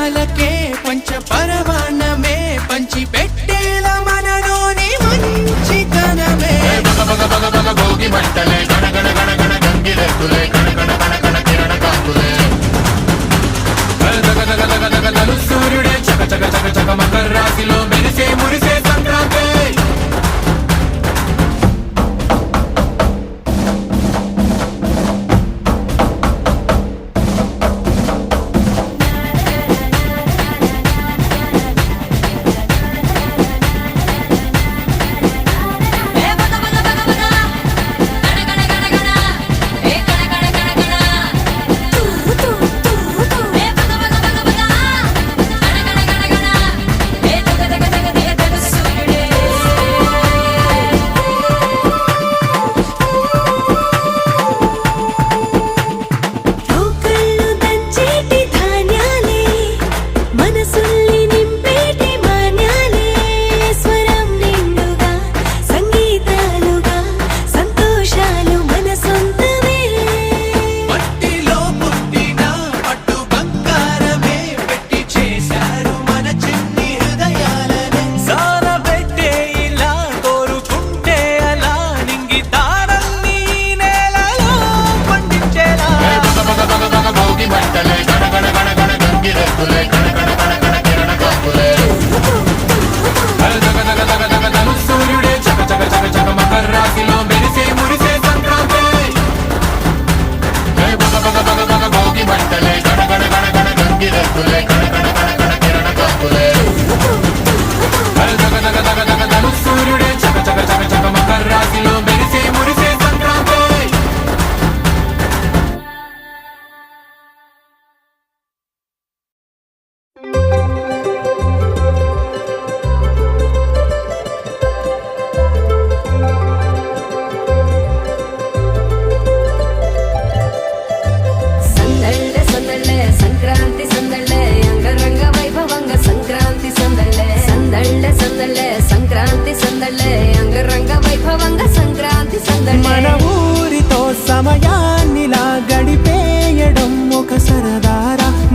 జనాలకే పంచ పరమాన్నమే పంచి పెట్టేల మనలోని మంచితనమే భోగి మంటలే గణగణ గణగణ గంగిరెద్దులే గణగణ గణగణ కిరణ కాంతులే సూర్యుడే చక చక చక చక మకర రాశిలో మెరిసే మురిసే సంక్రాంతి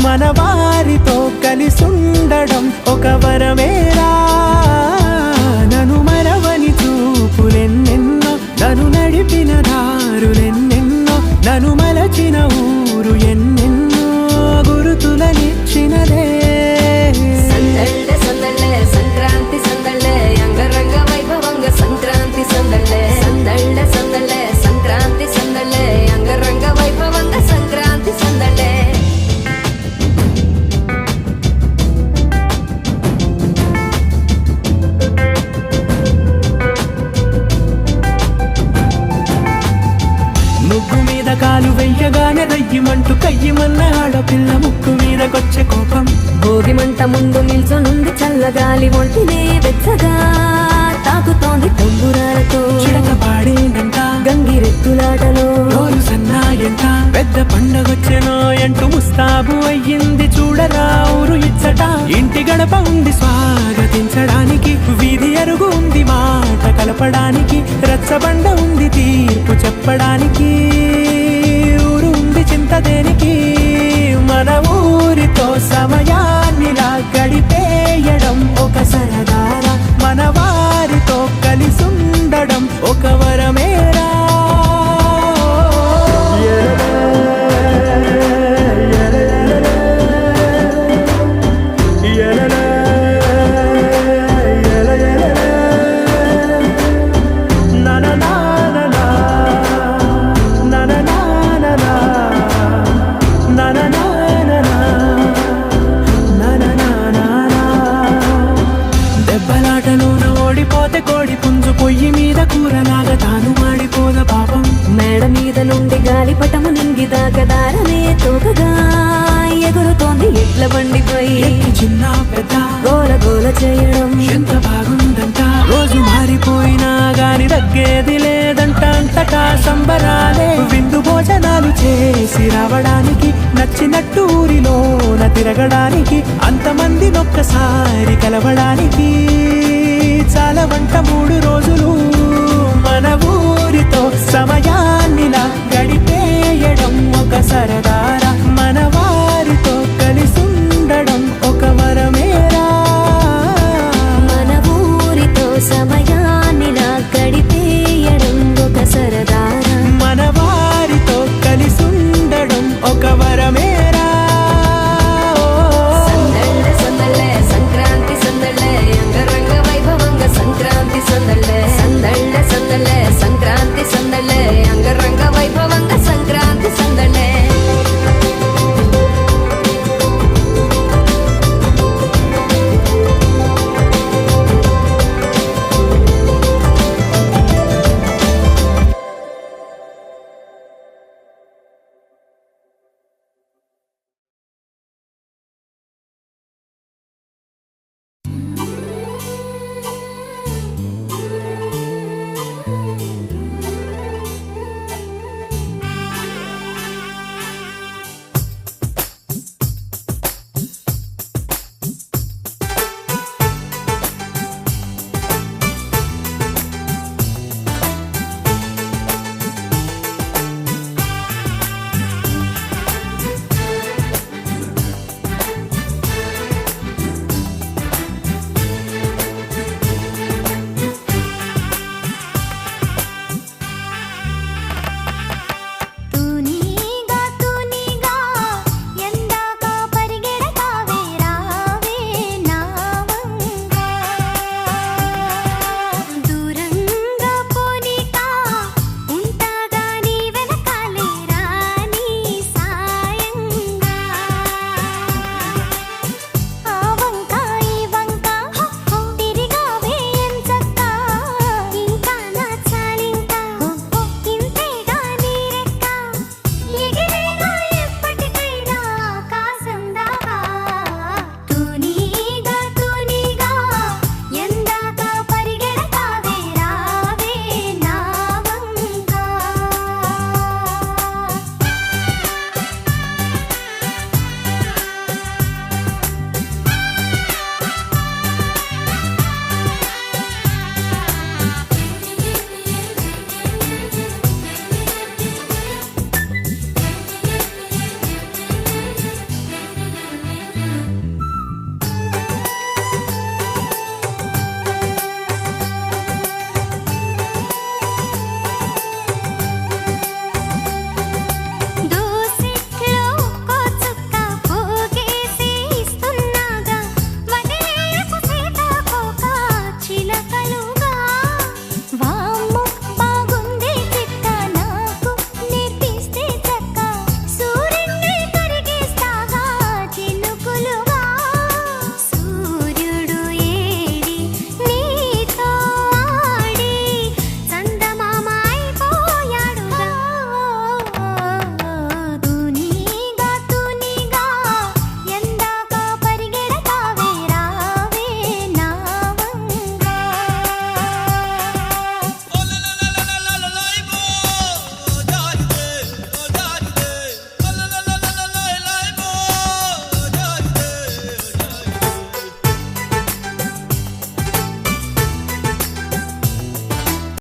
మనవారితో కలిసుండడం ఒక వరమేరా నన్ను మరవని చూపులెన్నెన్నో నన్ను నడిపిన దారులెన్నెన్నో నన్ను మలచిన ఊరు ఎన్నెన్నో గురుతులనిచ్చినదే సందళ్ళే సందళ్ళే సంక్రాంతి సందళ్ళే అంగరంగ వైభవంగ సంక్రాంతి సందళ్ళే సందళ్ళే సందళ్ళే సంక్రాంతి సందళ్ళే అంగరంగ వైభవంగ సంక్రాంతి సందళ్ళే కాలు వెయ్యగానే రయ్యమంటూ కయ్యమన్న ఆడపిల్ల ముక్కు మీదకొచ్చే కోపం భోగి మంట ముందు నిల్చొనుంది చల్లగాలి ఒంటినే వెచ్చగా తాకుతోంది తంబురాలతో చిడక పాడేనంట గంగిరెద్దులాటలో రోజు సన్నాయంట పెద్ద పండగొచ్చెనో అంటూ ముస్తాబు అయ్యింది చూడరా ఊరు ఇచ్చట ఇంటి గడప ఉంది స్వాగతించడానికి వీధి అరుగు ఉంది మాట కలపడానికి రచ్చబండ ఉంది తీర్పు చెప్పడానికి ఊరు ఉంది చింత దేనికి మన ఊరితో సమయాన్నిలా గడిపేయడం ఒక సరదారా మన వారితో కలిసుండడం ఒక వరమేరా ఓడిపోతే కోడి పుంజు పొయ్యి మీద కూరలాగా తాను మాడిపోద పాపం మేడ మీద నుండి గాలిపటము నింగిదాకా దారమే తోకగా ఎగురుతోంది ఎట్ల బండిపై చిన్న పెద్ద గోల గోల చేయడం ఎంత బాగుందంట రోజు మారిపోయినా గాని తగ్గేది లేదంట అంతటా సంబరాలే విందు భోజనాలు చేసి రావడానికి నచ్చినట్టు ఊరిలోన తిరగడానికి అంతమంది ఒక్కసారి కలవడానికి చాలా వంట 3 రోజులు మన ఊరితో సమయాన్నిలా గడిపేయడం ఒక సరదా